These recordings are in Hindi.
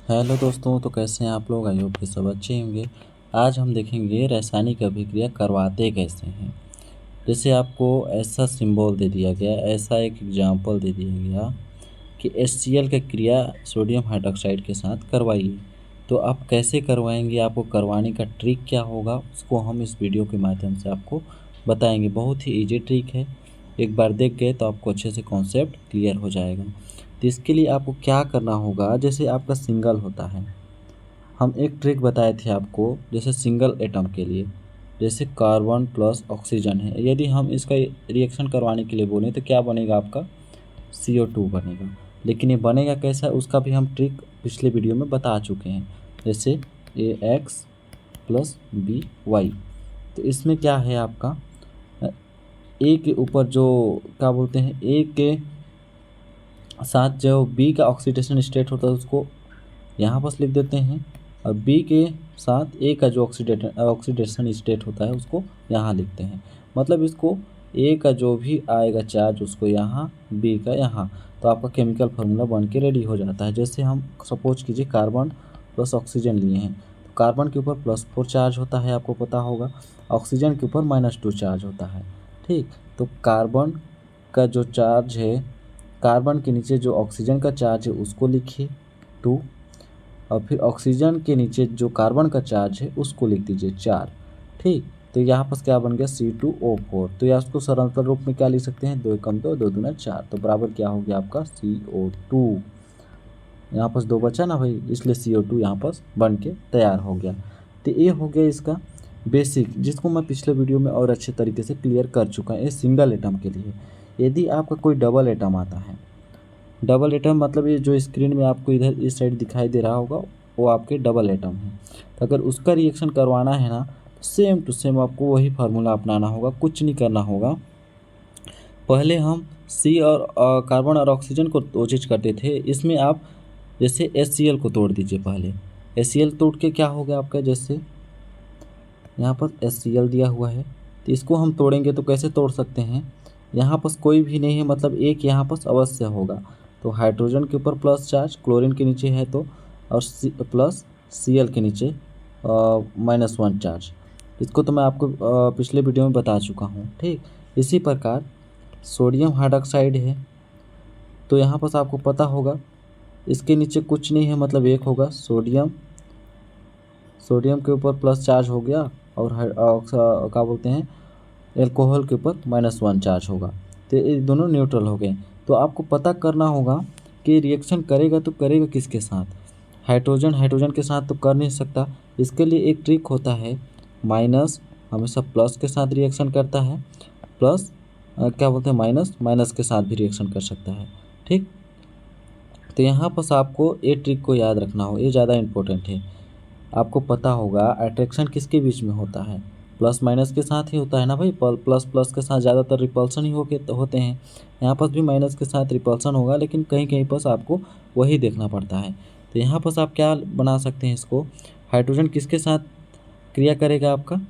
हेलो दोस्तों, तो कैसे हैं आप लोग। आई होप कि सब अच्छे होंगे। आज हम देखेंगे रासायनिक अभिक्रिया करवाते कैसे हैं। जैसे आपको ऐसा सिंबल दे दिया गया, ऐसा एक एग्जाम्पल दे दिया गया कि HCl की क्रिया सोडियम हाइड्रोक्साइड के साथ करवाइए। तो आप कैसे करवाएंगे, आपको करवाने का ट्रिक क्या होगा, उसको हम इस वीडियो के माध्यम से आपको बताएंगे। बहुत ही इजी ट्रिक है, एक बार देख गए तो आपको अच्छे से कॉन्सेप्ट क्लियर हो जाएगा। तो इसके लिए आपको क्या करना होगा, जैसे आपका सिंगल होता है, हम एक ट्रिक बताए थे आपको। जैसे सिंगल एटम के लिए, जैसे कार्बन प्लस ऑक्सीजन है, यदि हम इसका रिएक्शन करवाने के लिए बोलें तो क्या बनेगा, आपका CO2 बनेगा। लेकिन ये बनेगा कैसा, उसका भी हम ट्रिक पिछले वीडियो में बता चुके हैं। जैसे AX प्लस BY, तो इसमें क्या है आपका ए के ऊपर जो क्या बोलते हैं, ए के साथ जो बी का ऑक्सीडेशन स्टेट होता है उसको यहाँ पर लिख देते हैं, और बी के साथ ए का जो ऑक्सीडेशन स्टेट होता है उसको यहाँ लिखते हैं। मतलब इसको ए का जो भी आएगा चार्ज उसको यहाँ, बी का यहाँ, तो आपका केमिकल फार्मूला बन के रेडी हो जाता है। जैसे हम सपोज कीजिए कार्बन प्लस ऑक्सीजन लिए हैं, तो कार्बन के ऊपर +4 चार्ज होता है, आपको पता होगा। ऑक्सीजन के ऊपर -2 चार्ज होता है। ठीक, तो कार्बन का जो चार्ज है, कार्बन के नीचे जो ऑक्सीजन का चार्ज है उसको लिखिए 2, और फिर ऑक्सीजन के नीचे जो कार्बन का चार्ज है उसको लिख दीजिए 4। ठीक, तो यहाँ पर क्या बन गया C2O4। तो या उसको सरलता रूप में क्या लिख सकते हैं, 2 एकम 2, 2 दूना 4, तो बराबर क्या हो गया आपका CO2। यहाँ पर 2 बचा ना भाई, इसलिए CO2 यहाँ पर बन के तैयार हो गया। तो ये हो गया इसका बेसिक, जिसको मैं पिछले वीडियो में और अच्छे तरीके से क्लियर कर चुका है। ये सिंगल एटम के लिए। यदि आपका कोई डबल एटम आता है, डबल एटम मतलब ये जो स्क्रीन में आपको इधर इस साइड दिखाई दे रहा होगा, वो आपके डबल एटम है। तो अगर उसका रिएक्शन करवाना है ना, तो सेम टू सेम आपको वही फार्मूला अपनाना होगा, कुछ नहीं करना होगा। पहले हम सी और कार्बन और ऑक्सीजन को वो चीज़ करते थे, इसमें आप जैसे HCl को तोड़ दीजिए। पहले HCl तोड़ के क्या हो गया आपका, जैसे यहाँ पर HCl दिया हुआ है, तो इसको हम तोड़ेंगे तो कैसे तोड़ सकते हैं, यहाँ पर कोई भी नहीं है, मतलब एक यहाँ पर अवश्य होगा। तो हाइड्रोजन के ऊपर प्लस चार्ज, क्लोरीन के नीचे है तो, और प्लस Cl के नीचे -1 चार्ज। इसको तो मैं आपको पिछले वीडियो में बता चुका हूँ। ठीक, इसी प्रकार सोडियम हाइड्रोक्साइड है, तो यहाँ पर आपको पता होगा इसके नीचे कुछ नहीं है, मतलब एक होगा सोडियम, सोडियम के ऊपर प्लस चार्ज हो गया, और क्या बोलते हैं, एल्कोहल के ऊपर -1 चार्ज होगा। तो ये दोनों न्यूट्रल हो गए। तो आपको पता करना होगा कि रिएक्शन करेगा तो करेगा किसके साथ, हाइड्रोजन हाइड्रोजन के साथ तो कर नहीं सकता। इसके लिए एक ट्रिक होता है, माइनस हमेशा प्लस के साथ रिएक्शन करता है, प्लस क्या बोलते हैं, माइनस माइनस के साथ भी रिएक्शन कर सकता है। ठीक, तो यहाँ पर आपको ये ट्रिक को याद रखना हो, ये ज़्यादा इम्पोर्टेंट है। आपको पता होगा अट्रैक्शन किसके बीच में होता है, प्लस माइनस के साथ ही होता है ना भाई। प्लस प्लस के साथ ज़्यादातर रिपल्सन ही होते हैं। यहाँ पर भी माइनस के साथ रिपल्सन होगा, लेकिन कहीं कहीं पर आपको वही देखना पड़ता है। तो यहाँ पर आप क्या बना सकते हैं, इसको हाइड्रोजन किसके साथ क्रिया करेगा आपका,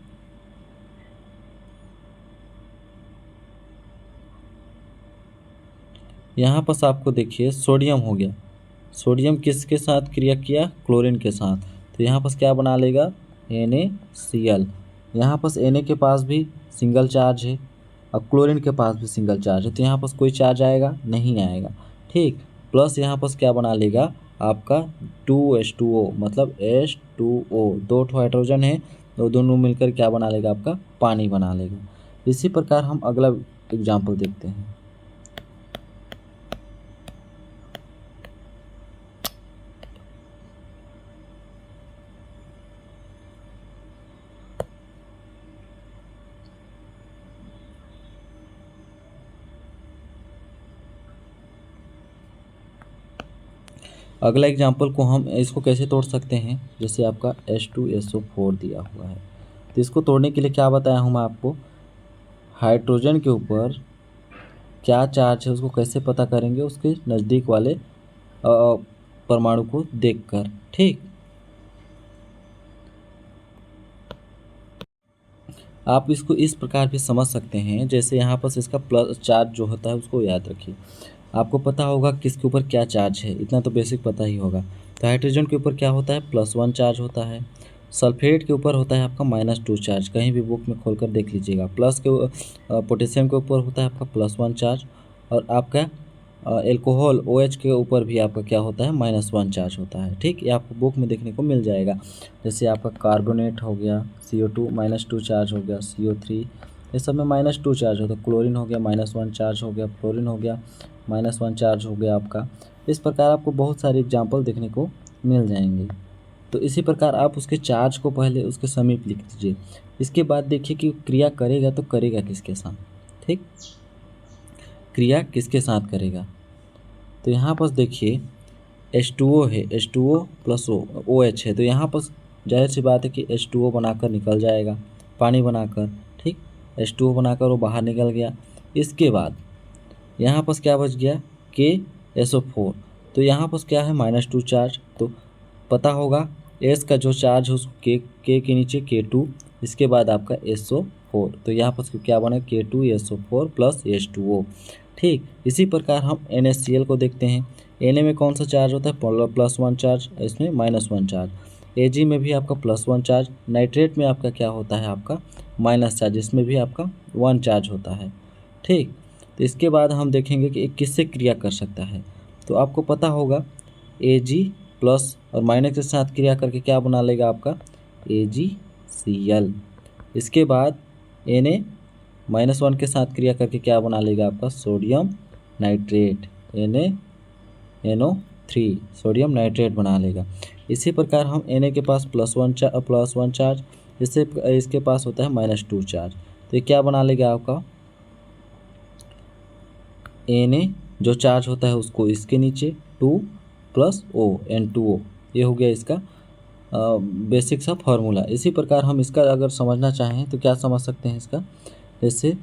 यहाँ पर आपको देखिए सोडियम हो गया, सोडियम किसके साथ क्रिया किया, क्लोरीन के साथ। तो यहाँ पर क्या बना लेगा, NaCl। यहाँ पर Na के पास भी सिंगल चार्ज है, और क्लोरीन के पास भी सिंगल चार्ज है, तो यहाँ पर कोई चार्ज आएगा नहीं आएगा। ठीक, प्लस यहाँ पर क्या बना लेगा आपका 2H2O, मतलब H2O, 2 हाइड्रोजन है, तो दोनों मिलकर क्या बना लेगा, आपका पानी बना लेगा। इसी प्रकार हम अगला एग्जाम्पल देखते हैं। अगला एग्जाम्पल को हम इसको कैसे तोड़ सकते हैं, जैसे आपका H2SO4 दिया हुआ है, तो इसको तोड़ने के लिए क्या बताया हूँ मैं आपको, हाइड्रोजन के ऊपर क्या चार्ज है उसको कैसे पता करेंगे, उसके नज़दीक वाले परमाणु को देखकर। ठीक, आप इसको इस प्रकार भी समझ सकते हैं, जैसे यहाँ पर इसका प्लस चार्ज जो होता है उसको याद रखिए। आपको पता होगा किसके ऊपर क्या चार्ज है, इतना तो बेसिक पता ही होगा। तो हाइड्रोजन के ऊपर क्या होता है, +1 चार्ज होता है। सल्फेट के ऊपर होता है आपका -2 चार्ज, कहीं भी बुक में खोलकर देख लीजिएगा। पोटेशियम के ऊपर होता है आपका +1 चार्ज, और आपका एल्कोहल OH के ऊपर भी आपका क्या होता है, -1 चार्ज होता है। ठीक, ये आपको बुक में देखने को मिल जाएगा। जैसे आपका कार्बोनेट हो गया, CO2 -2 चार्ज हो गया, CO3, ये सब में -2 चार्ज होता है। क्लोरीन हो गया -1 चार्ज हो गया, फ्लोरीन हो गया -1 चार्ज हो गया आपका। इस प्रकार आपको बहुत सारे एग्जाम्पल देखने को मिल जाएंगे। तो इसी प्रकार आप उसके चार्ज को पहले उसके समीप लिख दीजिए। इसके बाद देखिए कि क्रिया करेगा तो करेगा किसके साथ। ठीक, क्रिया किसके साथ करेगा, तो यहाँ पर देखिए H2O है, H2O + OH है, तो यहाँ पर जाहिर सी बात है कि H2O बनाकर निकल जाएगा, पानी बनाकर। ठीक, H2O बनाकर वो बाहर निकल गया। इसके बाद यहाँ पर क्या बच गया, KSO4, तो यहाँ पर क्या है, -2 चार्ज। तो पता होगा S का जो चार्ज है उसको K के नीचे K2, इसके बाद आपका SO4, तो यहाँ पर क्या बने, K2SO4 + H2O। ठीक, इसी प्रकार हम NaCl को देखते हैं। Na में कौन सा चार्ज होता है, +1 चार्ज, इसमें -1 चार्ज। Ag में भी आपका +1 चार्ज। नाइट्रेट में आपका क्या होता है, आपका माइनस चार्ज, इसमें भी आपका 1 चार्ज होता है। ठीक, तो इसके बाद हम देखेंगे कि किससे क्रिया कर सकता है। तो आपको पता होगा Ag प्लस और माइनस के साथ क्रिया करके क्या बना लेगा आपका, AgCl। इसके बाद Na -1 के साथ क्रिया करके क्या बना लेगा आपका, sodium nitrate, NaNO3, sodium nitrate बना लेगा। इसी प्रकार हम Na के पास +1 चार्ज, इसके पास होता है -2 चार्ज, तो ये क्या बना लेगा आपका, Na जो चार्ज होता है उसको इसके नीचे 2 + O, N2O, ये हो गया इसका बेसिक सा फार्मूला। इसी प्रकार हम इसका अगर समझना चाहें तो क्या समझ सकते हैं इसका, जैसे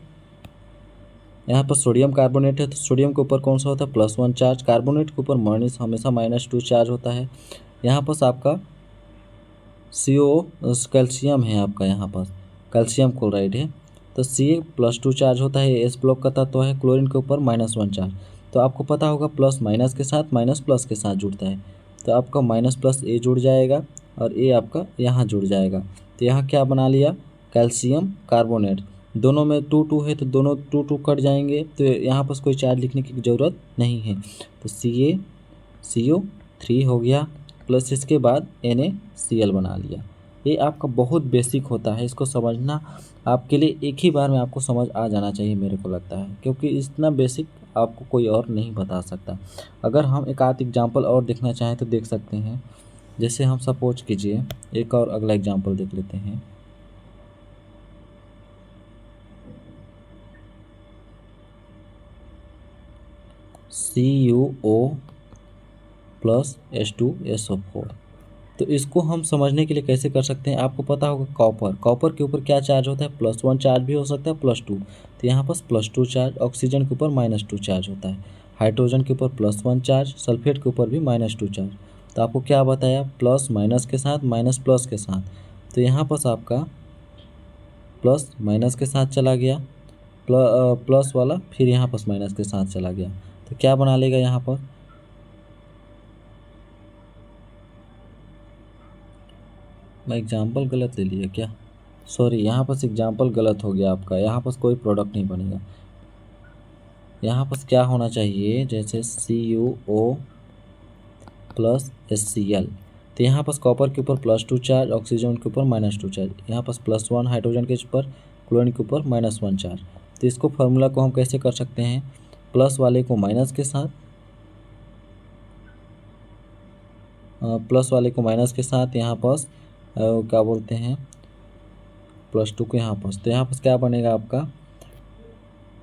यहाँ पर सोडियम कार्बोनेट है, तो सोडियम के ऊपर कौन सा होता है, +1 चार्ज। कार्बोनेट के ऊपर हमेशा -2 चार्ज होता है। यहाँ पर आपका CO कैल्शियम है, आपका यहाँ पर कैल्शियम क्लोराइड है, तो Ca +2 चार्ज होता है, एस ब्लॉक का तत्व है। क्लोरीन के ऊपर -1 चार्ज, तो आपको पता होगा प्लस माइनस के साथ माइनस प्लस के साथ जुड़ता है, तो आपका -+ A जुड़ जाएगा और A आपका यहाँ जुड़ जाएगा। तो यहाँ क्या बना लिया, कैल्शियम कार्बोनेट। दोनों में 2 है तो दोनों 2 कट जाएंगे, तो यहाँ पर कोई चार्ज लिखने की ज़रूरत नहीं है। तो CaCO3 हो गया, प्लस इसके बाद NaCl बना लिया। ये आपका बहुत बेसिक होता है, इसको समझना आपके लिए एक ही बार में आपको समझ आ जाना चाहिए, मेरे को लगता है, क्योंकि इतना बेसिक आपको कोई और नहीं बता सकता। अगर हम एक आध एग्जांपल और देखना चाहें तो देख सकते हैं। जैसे हम सपोज कीजिए एक और अगला एग्जांपल देख लेते हैं। CuO + H2SO4, तो इसको हम समझने के लिए कैसे कर सकते हैं, आपको पता होगा कॉपर के ऊपर क्या चार्ज होता है, +1 चार्ज भी हो सकता है, +2, तो यहाँ पर +2 चार्ज। ऑक्सीजन के ऊपर -2 चार्ज होता है, हाइड्रोजन के ऊपर +1 चार्ज, सल्फेट के ऊपर भी -2 चार्ज। तो आपको क्या बताया, प्लस माइनस के साथ माइनस प्लस के साथ, तो यहाँ पर आपका प्लस माइनस के साथ चला गया, प्लस वाला फिर यहाँ पर माइनस के साथ चला गया, तो क्या बना लेगा यहाँ पर, मैं एग्जाम्पल गलत ले लिया क्या, सॉरी, यहाँ पर एग्जाम्पल गलत हो गया आपका, यहाँ पर कोई प्रोडक्ट नहीं बनेगा। यहाँ पर क्या होना चाहिए, जैसे CuO + HCl, तो यहाँ पर कॉपर के ऊपर +2 चार्ज, ऑक्सीजन के ऊपर -2 चार्ज, यहाँ पर +1 हाइड्रोजन के ऊपर, क्लोरीन के ऊपर -1 चार्ज। तो इसको फार्मूला को हम कैसे कर सकते हैं, प्लस वाले को माइनस के साथ, प्लस वाले को माइनस के साथ, यहाँ पर क्या बोलते हैं, +2 को यहाँ पर, तो यहाँ पर क्या बनेगा आपका,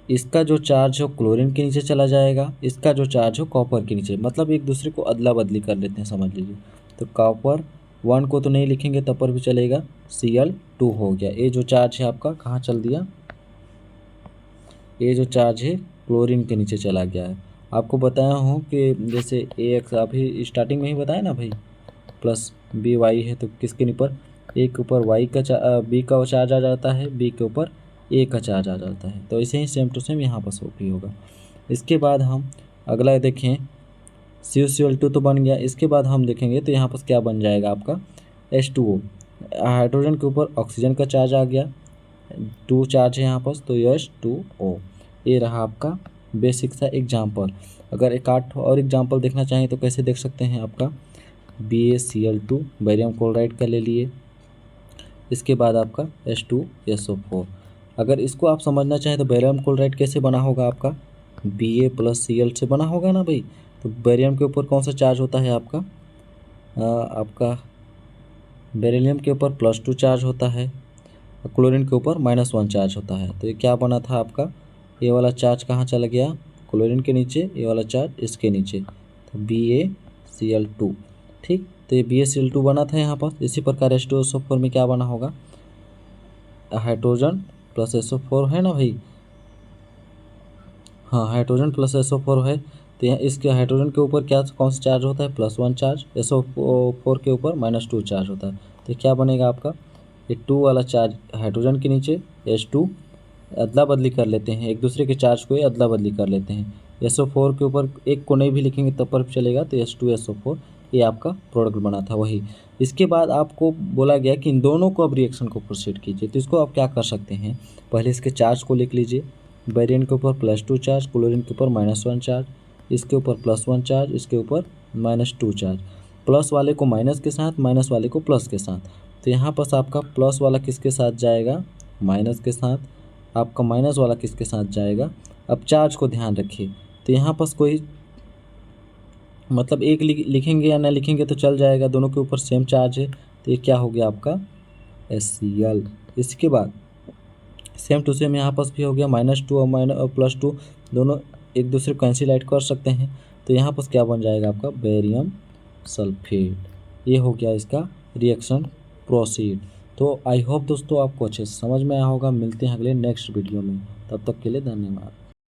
इसका जो चार्ज हो क्लोरीन के नीचे चला जाएगा, इसका जो चार्ज हो कॉपर के नीचे, मतलब एक दूसरे को अदला बदली कर लेते हैं, समझ लीजिए। तो कॉपर 1 को तो नहीं लिखेंगे तब पर भी चलेगा, Cl2 हो गया। ये जो चार्ज है आपका कहाँ चल दिया, ये जो चार्ज है क्लोरीन के नीचे चला गया है। आपको बताया हूँ कि जैसे AX अभी स्टार्टिंग में ही बताया ना भाई, प्लस BY है तो किसके ऊपर, A के ऊपर Y का B का चार्ज आ जाता है, B के ऊपर A का चार्ज आ जाता है, तो ऐसे ही सेम टू सेम यहाँ पर भी होगा। इसके बाद हम अगला देखें, CuCl2 तो बन गया। इसके बाद हम देखेंगे तो यहाँ पर क्या बन जाएगा आपका H2O। हाइड्रोजन के ऊपर ऑक्सीजन का चार्ज आ गया, 2 चार्ज है यहाँ पर, तो H2O। ये रहा आपका बेसिक सा एग्जाम्पल। अगर एक आठ और एग्जाम्पल देखना चाहें तो कैसे देख सकते हैं, आपका BaCl2 बेरियम क्लोराइड का ले लिए, इसके बाद आपका H2SO4। अगर इसको आप समझना चाहें तो बेरियम क्लोराइड कैसे बना होगा, आपका Ba+Cl से बना होगा ना भाई। तो बेरियम के ऊपर कौन सा चार्ज होता है आपका, आपका बेरिलियम के ऊपर +2 चार्ज होता है, क्लोरीन के ऊपर -1 चार्ज होता है। तो ये क्या बना था आपका, ये वाला चार्ज कहाँ चला गया, क्लोरीन के नीचे, ये वाला चार्ज इसके नीचे, तो BaCl2। ठीक, तो ये BaCl2 बना था यहाँ पर। इसी प्रकार H2SO4 में क्या बना होगा, हाइड्रोजन प्लस SO4 है ना भाई, हाँ हाइड्रोजन प्लस SO4 है। तो यहाँ इसके हाइड्रोजन के ऊपर क्या कौन सा चार्ज होता है, +1 चार्ज, SO4 के ऊपर -2 चार्ज होता है। तो क्या बनेगा आपका, ये 2 वाला चार्ज हाइड्रोजन के नीचे, H2 अदला बदली कर लेते हैं, एक दूसरे के चार्ज को ये अदला बदली कर लेते हैं। SO4 के ऊपर एक को नहीं भी लिखेंगे तब पर चलेगा, तो H2SO4 ये आपका प्रोडक्ट बना था वही। इसके बाद आपको बोला गया कि इन दोनों को अब रिएक्शन को प्रोसीड कीजिए। तो इसको आप क्या कर सकते हैं, पहले इसके चार्ज को लिख लीजिए। बेरियम के ऊपर +2 चार्ज, क्लोरीन के ऊपर -1 चार्ज, इसके ऊपर +1 चार्ज, इसके ऊपर -2 चार्ज। प्लस वाले को माइनस के साथ, माइनस वाले को प्लस के साथ। तो यहाँ पर आपका प्लस वाला किसके साथ जाएगा, माइनस के साथ, आपका माइनस वाला किसके साथ जाएगा। अब चार्ज को ध्यान रखिए, तो यहाँ पर कोई मतलब एक लिखेंगे या ना लिखेंगे तो चल जाएगा, दोनों के ऊपर सेम चार्ज है। तो ये क्या हो गया आपका HCl। इसके बाद सेम टू सेम यहाँ पर भी हो गया, -2 और +2 दोनों एक दूसरे को कैंसिल आउट कर सकते हैं। तो यहाँ पर क्या बन जाएगा आपका बेरियम सल्फेट। ये हो गया इसका रिएक्शन प्रोसीड। तो आई होप दोस्तों आपको अच्छे से समझ में आया होगा। मिलते हैं अगले नेक्स्ट वीडियो में, तब तक के लिए धन्यवाद।